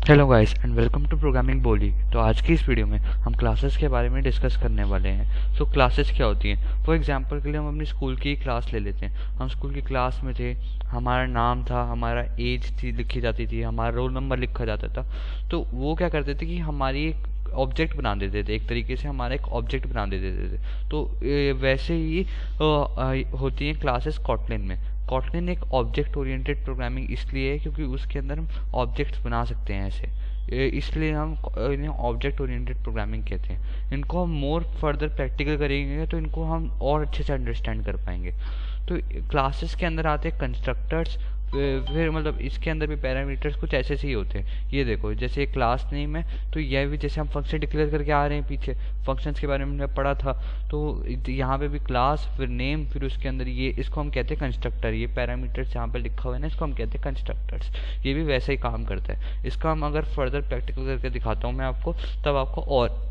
Hello guys and welcome to programming Boli. तो आज की इस वीडियो में हम क्लासेस के बारे में डिस्कस करने वाले हैं। सो क्लासेस क्या होती हैं? फॉर एग्जांपल के लिए हम अपनी स्कूल की क्लास ले लेते हैं। हम स्कूल की क्लास में थे, हमारा नाम था, हमारा एज थी लिखी जाती थी, हमारा रोल नंबर लिखा जाता था। तो वो क्या करते थे कि हमारी एक ऑब्जेक्ट बना देते थे, एक तरीके से हमारा एक ऑब्जेक्ट बना देते थे। तो वैसे ही होती हैं क्लासेस कॉटलिन में। कॉटलिन एक ऑब्जेक्ट ओरिएंटेड प्रोग्रामिंग इसलिए है क्योंकि उसके अंदर हम ऑब्जेक्ट्स बना सकते हैं ऐसे। इसलिए हम इन्हें ऑब्जेक्ट ओरिएंटेड प्रोग्रामिंग कहते हैं। इनको हम मोर फर्दर प्रैक्टिकल करेंगे तो इनको हम और अच्छे से अंडरस्टैंड कर पाएंगे। तो क्लासेस के अंदर आते हैं कंस्ट्रक्टर्स, फिर मतलब इसके अंदर भी पैरामीटर्स कुछ ऐसे से ही होते हैं। ये देखो, जैसे क्लास नेम है तो यह भी जैसे हम फंक्शन डिक्लेयर करके आ रहे हैं, पीछे फंक्शंस के बारे में हमने पढ़ा था। तो यहाँ पे भी क्लास, फिर नेम, फिर उसके अंदर ये, इसको हम कहते हैं कंस्ट्रक्टर। ये पैरामीटर्स यहाँ पे लिखा हुआ है ना, इसको हम कहते हैं कंस्ट्रक्टर्स। ये भी वैसे ही काम करता है। इसका हम अगर फर्दर प्रैक्टिकल करके दिखाता हूँ मैं आपको, तब आपको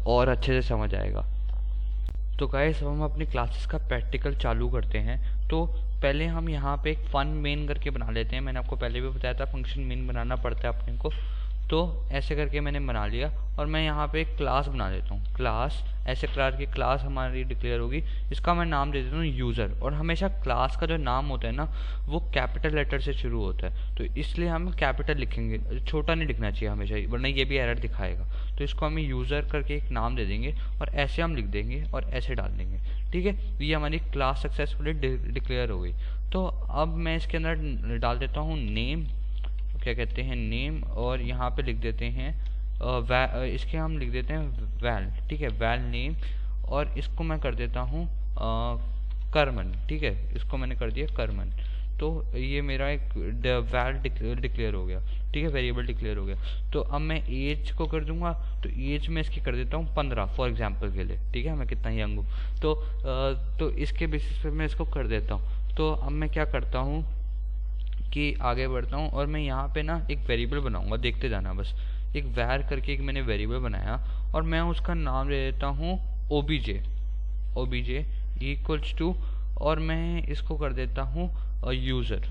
और अच्छे से समझ आएगा। तो गाइस, अब हम अपनी क्लासेस का प्रैक्टिकल चालू करते हैं। तो पहले हम यहाँ पे एक फन मेन करके बना लेते हैं। मैंने आपको पहले भी बताया था फंक्शन मेन बनाना पड़ता है अपने को। तो ऐसे करके मैंने बना लिया और मैं यहाँ पे एक क्लास बना देता हूँ। क्लास, ऐसे प्रकार की क्लास हमारी डिक्लेयर होगी। इसका मैं नाम दे देता हूँ यूज़र। और हमेशा क्लास का जो नाम होता है ना, वो कैपिटल लेटर से शुरू होता है। तो इसलिए हम कैपिटल लिखेंगे, छोटा नहीं लिखना चाहिए हमेशा, वरना ये भी एरर दिखाएगा। तो इसको हम यूज़र करके एक नाम दे देंगे और ऐसे हम लिख देंगे और ऐसे डाल देंगे। ठीक है, ये हमारी क्लास सक्सेसफुली डिक्लेयर हो गई। तो अब मैं इसके अंदर डाल देता हूँ नेम, क्या कहते हैं नेम, और यहाँ पे लिख देते हैं इसके हम लिख देते हैं वैल। ठीक है, वैल नेम, और इसको मैं कर देता हूँ करमन। ठीक है, इसको मैंने कर दिया करमन। तो ये मेरा एक वैल डिक्लेयर हो गया। ठीक है, वेरिएबल डिक्लेयर हो गया। तो अब मैं एज को कर दूंगा। तो एज में इसकी कर देता हूँ 15 फॉर एग्जांपल के लिए। ठीक है, मैं कितना यंग हूँ। तो इसके बेसिस पे मैं इसको कर देता हूँ। तो अब मैं क्या करता हूँ कि आगे बढ़ता हूँ और मैं यहाँ पे ना एक वेरिएबल बनाऊंगा, देखते जाना बस। एक वैर करके एक मैंने वेरिएबल बनाया और मैं उसका नाम ले देता हूँ ओबीजे। ओबीजे इक्वल्स टू, और मैं इसको कर देता हूँ यूज़र।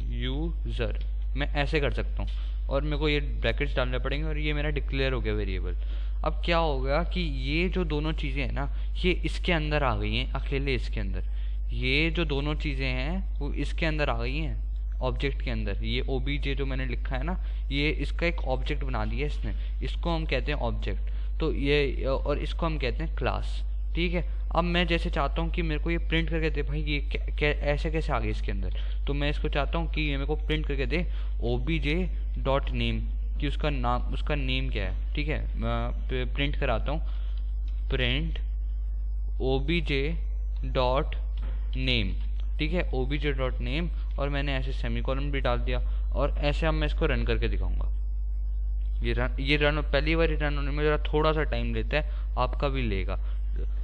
यूज़र मैं ऐसे कर सकता हूँ, और मेरे को ये ब्रैकेट्स डालने पड़ेंगे और ये मेरा डिक्लेयर हो गया वेरिएबल। अब क्या होगा कि ये जो दोनों चीज़ें हैं ना, ये इसके अंदर आ गई हैं, अकेले इसके अंदर। ये जो दोनों चीज़ें हैं वो इसके अंदर आ गई हैं ऑब्जेक्ट के अंदर। ये ओबीजे जो मैंने लिखा है ना, ये इसका एक ऑब्जेक्ट बना दिया इसने। इसको हम कहते हैं ऑब्जेक्ट। तो ये, और इसको हम कहते हैं क्लास। ठीक है, अब मैं जैसे चाहता हूँ कि मेरे को ये प्रिंट करके दे, भाई ये ऐसे कैसे आ गई इसके अंदर। तो मैं इसको चाहता हूँ कि ये मेरे को प्रिंट करके दे ओबीजे डॉट नेम, कि उसका नाम, उसका नेम क्या है। ठीक है, मैं प्रिंट कराता हूँ, प्रिंट ओबीजे डॉट नेम। ठीक है, ओबीजे डॉट नेम, और मैंने ऐसे सेमीकोलन भी डाल दिया। और ऐसे अब मैं इसको रन करके दिखाऊंगा। ये रन पहली बार रन होने में जरा थोड़ा सा टाइम लेता है, आपका भी लेगा,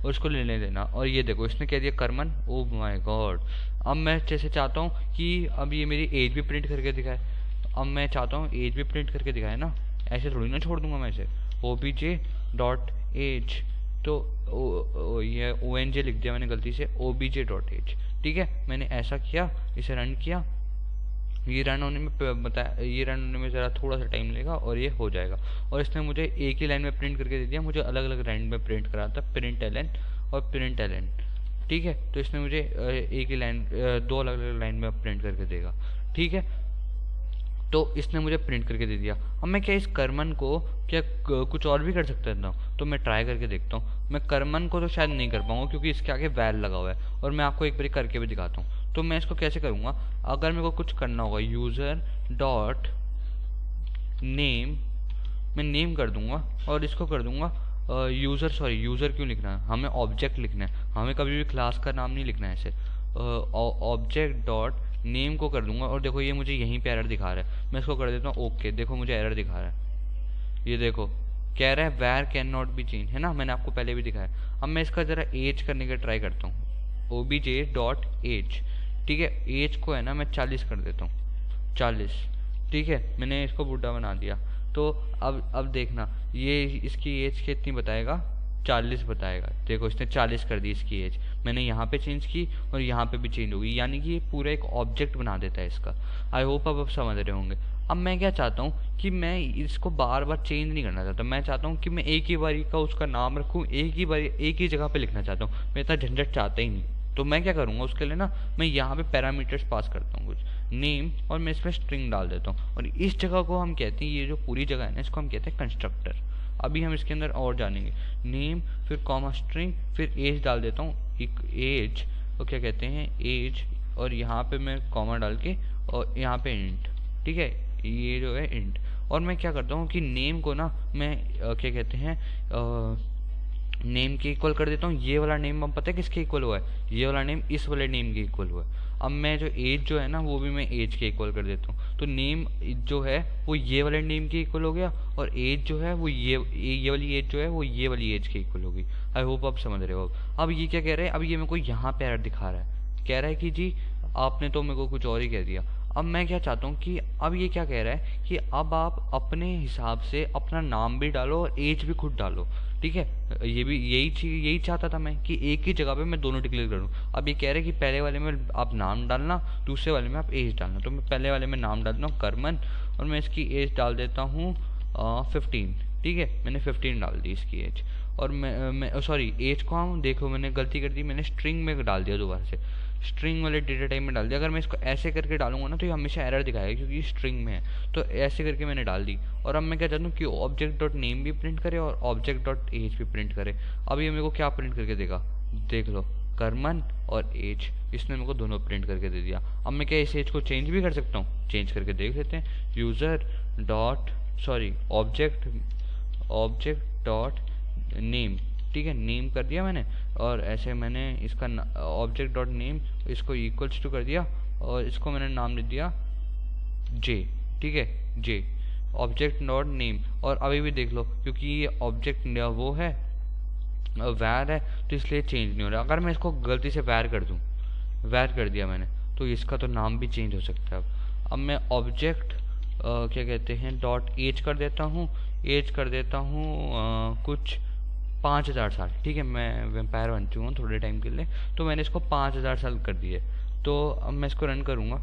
और इसको लेने देना। और ये देखो, इसने कह दिया करमन। Oh my God. अब मैं जैसे चाहता हूँ कि अब ये मेरी एज भी प्रिंट करके दिखाए। तो अब मैं चाहता हूँ एज भी प्रिंट करके दिखाए ना, ऐसे थोड़ी ना छोड़ दूंगा मैं इसे। ओबीजे डॉट एज, तो ये ONJ लिख दिया मैंने गलती से, ओबीजे डॉट एज। ठीक है, मैंने ऐसा किया, इसे रन किया। ये रन होने में बताया, ये रन होने में ज़रा थोड़ा सा टाइम लेगा और ये हो जाएगा। और इसने मुझे एक ही लाइन में प्रिंट करके दे दिया, मुझे अलग अलग लाइन में प्रिंट करा था, प्रिंट एलन और प्रिंट एलन। ठीक है, तो इसने मुझे एक ही लाइन, दो अलग अलग लाइन में प्रिंट करके देगा। ठीक है, तो इसने मुझे प्रिंट करके दे दिया। अब मैं क्या इस करमन को क्या कुछ और भी कर सकता था? तो मैं ट्राई करके देखता हूँ। मैं करमन को तो शायद नहीं कर पाऊंगा क्योंकि इसके आगे वैल लगा हुआ है, और मैं आपको एक बार करके भी दिखाता हूँ। तो मैं इसको कैसे करूँगा, अगर मेरे को कुछ करना होगा, यूज़र डॉट नेम, मैं नेम कर दूंगा और इसको कर दूंगा यूज़र। सॉरी, यूज़र क्यों लिखना है, हमें ऑब्जेक्ट लिखना है, हमें कभी भी क्लास का नाम नहीं लिखना है ऐसे। ऑब्जेक्ट डॉट नेम को कर दूंगा, और देखो ये मुझे यहीं पे एरर दिखा रहा है। मैं इसको कर देता हूँ ओके। देखो मुझे एरर दिखा रहा है, ये देखो कह रहा है वैर कैन नॉट बी चेंज, है ना, मैंने आपको पहले भी दिखाया। अब मैं इसका ज़रा एज करने का ट्राई करता हूँ, ओबीजे डॉट एज। ठीक है, एज को है ना मैं 40 कर देता हूँ, 40। ठीक है, मैंने इसको बूढ़ा बना दिया। तो अब देखना, ये इसकी एज कितनी बताएगा, 40 बताएगा। देखो इसने 40 कर दी इसकी एज। मैंने यहाँ पे चेंज की और यहाँ पे भी चेंज होगी, यानी कि ये पूरा एक ऑब्जेक्ट बना देता है इसका। आई होप अब आप समझ रहे होंगे। अब मैं क्या चाहता हूँ कि मैं इसको बार बार चेंज नहीं करना चाहता, मैं चाहता हूँ कि मैं एक ही बारी का उसका नाम रखूँ, एक ही जगह पे लिखना चाहता हूँ, मैं इतना झंझट चाहता ही नहीं। तो मैं क्या करूँगा उसके लिए ना, मैं यहाँ पे पैरामीटर्स पास करता हूँ कुछ नेम, और मैं इसमें स्ट्रिंग डाल देता हूँ, और इस जगह को हम कहते हैं, ये जो पूरी जगह है ना, इसको हम कहते हैं कंस्ट्रक्टर। अभी हम इसके अंदर और जानेंगे। नेम फिर कॉमा स्ट्रिंग फिर एज डाल देता हूँ, एक एज, और क्या कहते हैं एज, और यहाँ पे मैं कॉमा डाल के और यहाँ पे इंट, ठीक है, ये जो है इंट। और मैं क्या करता हूँ कि नेम को ना मैं क्या कहते हैं नेम के इक्वल कर देता हूँ। ये वाला नेम अब पता है किसके इक्वल हुआ है, ये वाला नेम इस वाले नेम के इक्वल हुआ है। अब मैं जो एज जो है ना वो भी मैं एज के इक्वल कर देता हूँ, तो नेम जो है वो ये वाले नेम के इक्वल हो गया, और एज जो है वो ये वाली एज जो है वो ये वाली एज के इक्वल होगी। आई होप आप समझ रहे हो। अब ये क्या कह रहा है, अब ये मेरे को यहाँ पे एरर दिखा रहा है, कह रहा है कि जी आपने तो मेरे को कुछ और ही कह दिया। अब मैं क्या चाहता हूँ कि अब ये क्या कह रहा है कि अब आप अपने हिसाब से अपना नाम भी डालो और एज भी खुद डालो, ठीक है। ये भी यही चाहता था मैं कि एक ही जगह पे मैं दोनों डिक्लेयर करूँ। अब ये कह रहे हैं कि पहले वाले में आप नाम डालना, दूसरे वाले में आप एज डालना। तो मैं पहले वाले में नाम डालता हूँ करमन, और मैं इसकी एज डाल देता हूँ 15, ठीक है, मैंने 15 डाल दी इसकी एज। और मैं सॉरी, एज को हम देखो मैंने गलती कर दी, मैंने स्ट्रिंग में डाल दिया, दोबारा से स्ट्रिंग वाले डेटा टाइप में डाल दिया। अगर मैं इसको ऐसे करके डालूंगा ना तो ये हमेशा एरर दिखाएगा क्योंकि स्ट्रिंग में है, तो ऐसे करके मैंने डाल दी। और अब मैं क्या चाहता हूँ कि ऑब्जेक्ट डॉट नेम भी प्रिंट करे और ऑब्जेक्ट डॉट एज भी प्रिंट करे। अब ये मेरे को क्या प्रिंट करके देगा, देख लो, करमन और एज, इसने मेरे को दोनों प्रिंट करके दे दिया। अब मैं क्या इस एज को चेंज भी कर सकता हूँ, चेंज करके देख लेते हैं। User dot sorry object dot name, ठीक है, नेम कर दिया मैंने, और ऐसे मैंने इसका ऑब्जेक्ट डॉट नेम इसको इक्वल्स टू कर दिया, और इसको मैंने नाम दे दिया जे, ठीक है, जे ऑब्जेक्ट डॉट नेम। और अभी भी देख लो क्योंकि ये ऑब्जेक्ट वो है वैर है तो इसलिए चेंज नहीं हो रहा। अगर मैं इसको गलती से वैर कर दूं, वैर कर दिया मैंने, तो इसका तो नाम भी चेंज हो सकता है। अब मैं ऑब्जेक्ट क्या कहते हैं डॉट एज कर देता हूँ, एज कर देता हूँ कुछ 5000 साल, ठीक है, मैं वेम्पायर बन चुका हूँ थोड़े टाइम के लिए, तो मैंने इसको 5000 साल कर दिए। तो अब मैं इसको रन करूँगा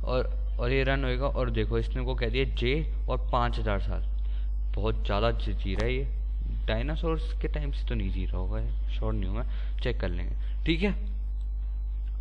और ये रन होएगा, और देखो इसने को कह दिया जे और 5000 साल, बहुत ज़्यादा जी रहा है ये, डायनासोर्स के टाइम से तो नहीं जी रहा होगा, श्योर नहीं हूँ मैं, चेक कर लेंगे, ठीक है।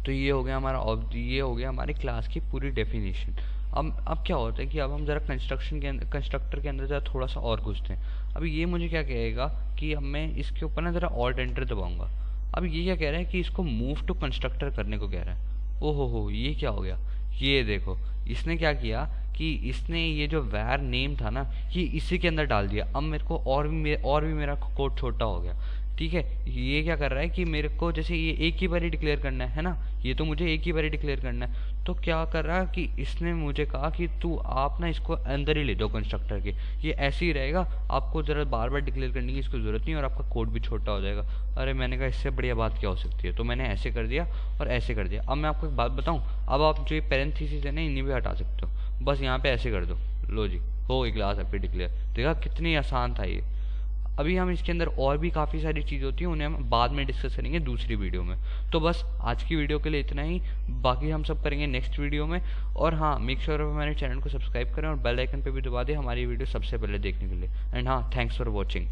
तो ये हो गया हमारा ये हो गया हमारी क्लास की पूरी डेफिनेशन। अब क्या होता है कि अब हम ज़रा कंस्ट्रक्टर के अंदर ज़रा थोड़ा सा और घुसते हैं। अब ये मुझे क्या कहेगा कि अब मैं इसके ऊपर ना ज़रा ऑल्ट एंटर दबाऊंगा। अब ये क्या कह रहा है कि इसको मूव टू कंस्ट्रक्टर करने को कह रहा है। ओहो ये क्या हो गया, ये देखो इसने क्या किया कि इसने ये जो वैर नेम था ना ये इसी के अंदर डाल दिया। अब मेरे को और भी मेरा कोड छोटा हो गया, ठीक है। ये क्या कर रहा है कि मेरे को जैसे ये एक ही बार ही डिक्लेयर करना है ना, ये तो मुझे एक ही बार ही डिक्लेयर करना है, तो क्या कर रहा है कि इसने मुझे कहा कि तू आप ना इसको अंदर ही ले दो कंस्ट्रक्टर के, ये ऐसे ही रहेगा, आपको ज़रा बार बार डिक्लेयर करने की इसको ज़रूरत नहीं और आपका कोड भी छोटा हो जाएगा। अरे मैंने कहा इससे बढ़िया बात क्या हो सकती है, तो मैंने ऐसे कर दिया और ऐसे कर दिया। अब मैं आपको एक बात बताऊँ, अब आप जो ये पैरेंथेसिस है ना इन्हें भी हटा सकते हो, बस यहाँ पे ऐसे कर दो, लो जी हो गई क्लास आपकी डिक्लेयर। देखा कितनी आसान था ये। अभी हम इसके अंदर और भी काफ़ी सारी चीज़ होती है, उन्हें हम बाद में डिस्कस करेंगे दूसरी वीडियो में। तो बस आज की वीडियो के लिए इतना ही, बाकी हम सब करेंगे नेक्स्ट वीडियो में। और हाँ, मेक श्योर हमारे चैनल को सब्सक्राइब करें और बेल आइकन पे भी दबा दें हमारी वीडियो सबसे पहले देखने के लिए। एंड हाँ, थैंक्स फॉर वॉचिंग।